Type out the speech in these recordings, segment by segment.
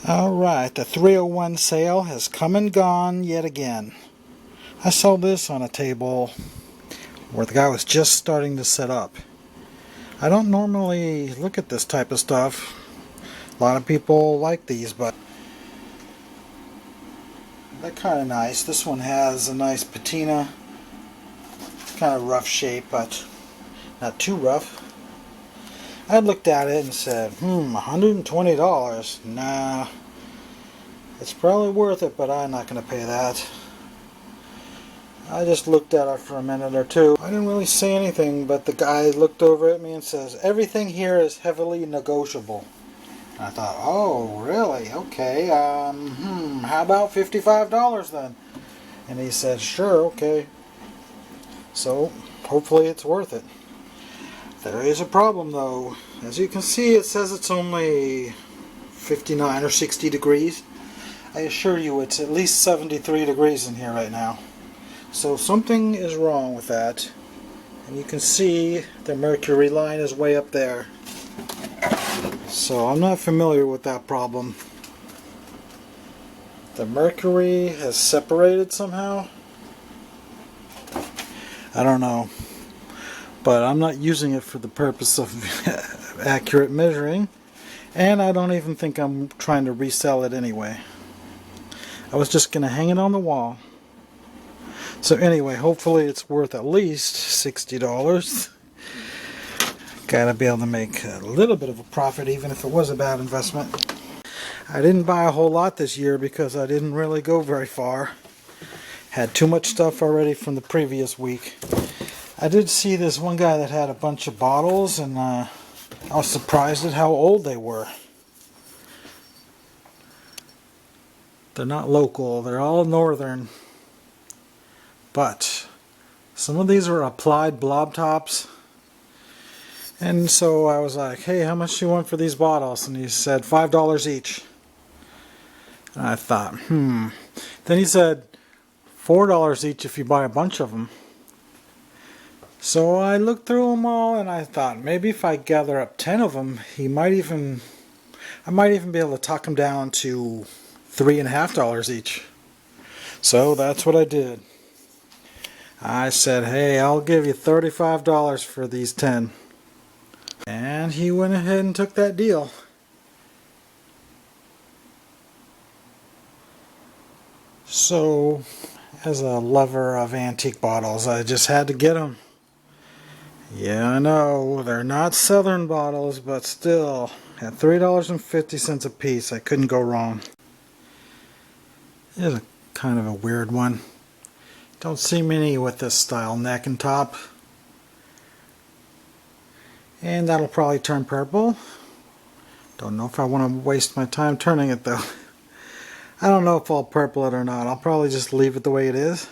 Alright, the 301 sale has come and gone yet again. I saw this on a table where the guy was just starting to set up. I don't normally look at this type of stuff. A lot of people like these, but they're kind of nice. This one has a nice patina. It's kind of rough shape, but not too rough. I looked at it and said, $120? Nah, it's probably worth it, but I'm not going to pay that. I just looked at it for a minute or two. I didn't really say anything, but the guy looked over at me and says, everything here is heavily negotiable. And I thought, oh, really? Okay, how about $55 then? And he said, sure, okay. So, hopefully it's worth it. There is a problem though. As you can see, it says it's only 59 or 60 degrees. I assure you it's at least 73 degrees in here right now. So something is wrong with that. And you can see the mercury line is way up there. So I'm not familiar with that problem. The mercury has separated somehow. I don't know. But I'm not using it for the purpose of accurate measuring, and I don't even think I'm trying to resell it anyway. I was just going to hang it on the wall. So anyway, hopefully it's worth at least $60. Gotta be able to make a little bit of a profit even if it was a bad investment. I didn't buy a whole lot this year because I didn't really go very far. Had too much stuff already from the previous week. I did see this one guy that had a bunch of bottles, and I was surprised at how old they were. They're not local, they're all northern. But some of these are applied blob tops. And so I was like, hey, how much do you want for these bottles? And he said $5 each. And I thought, Then he said $4 each if you buy a bunch of them. So I looked through them all and I thought maybe if I gather up 10 of them, I might even be able to talk them down to $3.50 each. So that's what I did. I said, hey, I'll give you $35 for these 10. And he went ahead and took that deal. So, as a lover of antique bottles, I just had to get them. Yeah, I know, they're not Southern bottles, but still, at $3.50 a piece, I couldn't go wrong. It is a kind of a weird one. Don't see many with this style neck and top. And that'll probably turn purple. Don't know if I want to waste my time turning it though. I don't know if I'll purple it or not. I'll probably just leave it the way it is.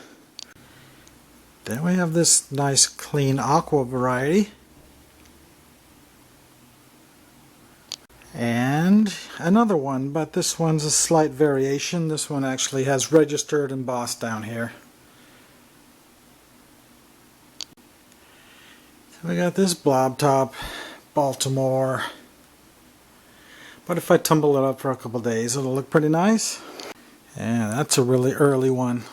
Then we have this nice clean aqua variety. And another one, but this one's a slight variation. This one actually has registered embossed down here. So we got this blob top, Baltimore. But if I tumble it up for a couple days, it'll look pretty nice. And that's a really early one.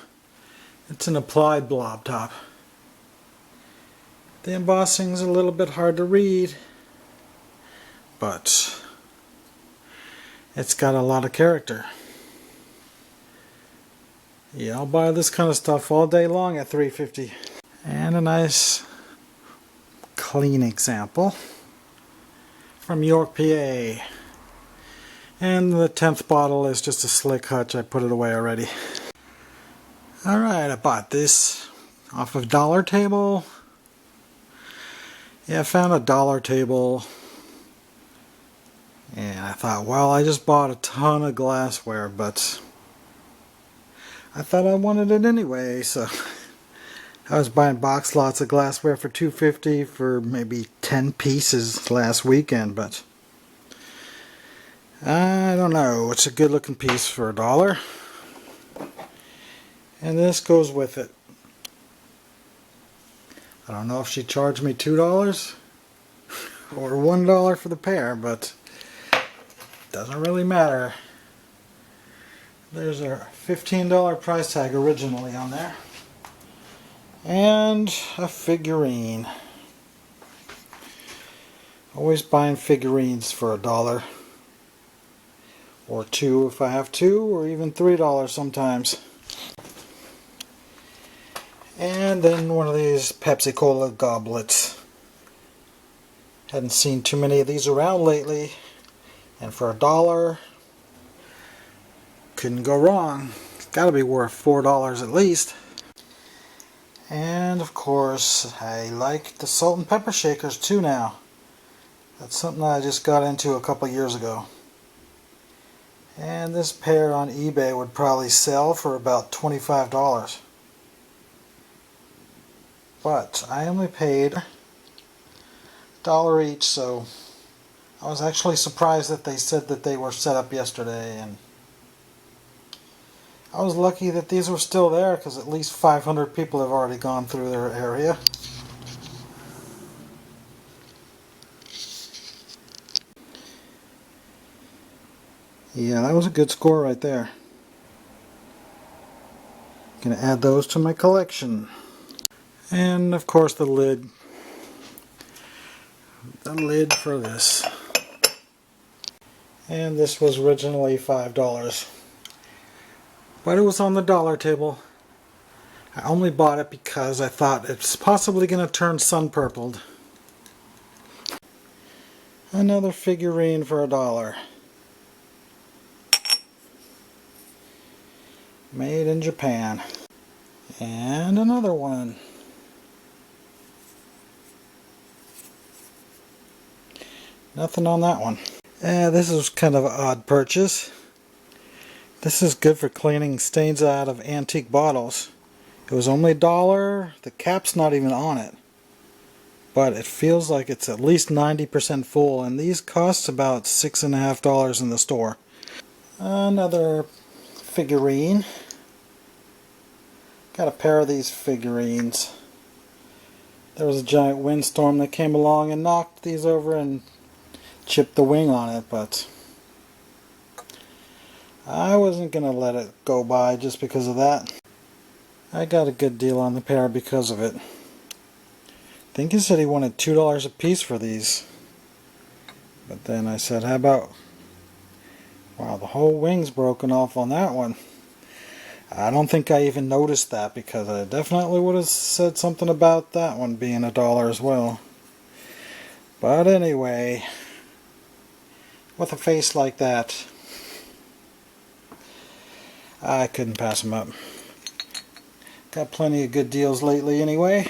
It's an applied blob top. The embossing's a little bit hard to read, but it's got a lot of character. Yeah, I'll buy this kind of stuff all day long at $3.50. And a nice clean example from York, PA. And the 10th bottle is just a slick hutch. I put it away already. Alright, I bought this off of Dollar Table. Yeah, I found a Dollar Table. And I thought, well, I just bought a ton of glassware, but I thought I wanted it anyway, so I was buying box lots of glassware for $2.50 for maybe 10 pieces last weekend, but I don't know. It's a good looking piece for $1. And this goes with it. I don't know if she charged me $2 or $1 for the pair, but it doesn't really matter. There's a $15 price tag originally on there. And a figurine. Always buying figurines for $1. Or $2 if I have to, or even $3 sometimes. And then one of these Pepsi Cola goblets. Hadn't seen too many of these around lately. And for $1, couldn't go wrong. It's got to be worth $4 at least. And of course, I like the salt and pepper shakers too now. That's something I just got into a couple years ago. And this pair on eBay would probably sell for about $25. But I only paid $1 each, so I was actually surprised that they said that they were set up yesterday, and I was lucky that these were still there because at least 500 people have already gone through their area. Yeah, that was a good score right there. Gonna add those to my collection. And of course the lid. The lid for this. And this was originally $5. But it was on the dollar table. I only bought it because I thought it's possibly going to turn sun purpled. Another figurine for $1. Made in Japan. And another one. Nothing on that one. This is kind of an odd purchase. This is good for cleaning stains out of antique bottles. It was only $1. The cap's not even on it. But it feels like it's at least 90% full, and these cost about $6.50 in the store. Another figurine. Got a pair of these figurines. There was a giant windstorm that came along and knocked these over and chipped the wing on it, but I wasn't going to let it go by just because of that. I got a good deal on the pair because of it. I think he said he wanted $2 a piece for these. But then I said, how about... Wow, the whole wing's broken off on that one. I don't think I even noticed that because I definitely would have said something about that one being $1 as well. But anyway, with a face like that, I couldn't pass them up. Got plenty of good deals lately anyway.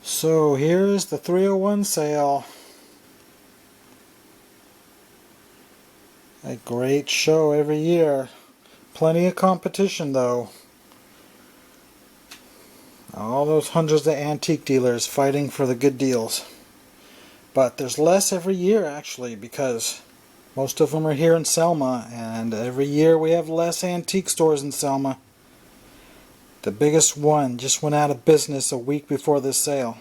So here's the 301 sale. A great show every year. Plenty of competition though. All those hundreds of antique dealers fighting for the good deals. But there's less every year actually, because most of them are here in Selma, and every year we have less antique stores in Selma. The biggest one just went out of business a week before this sale.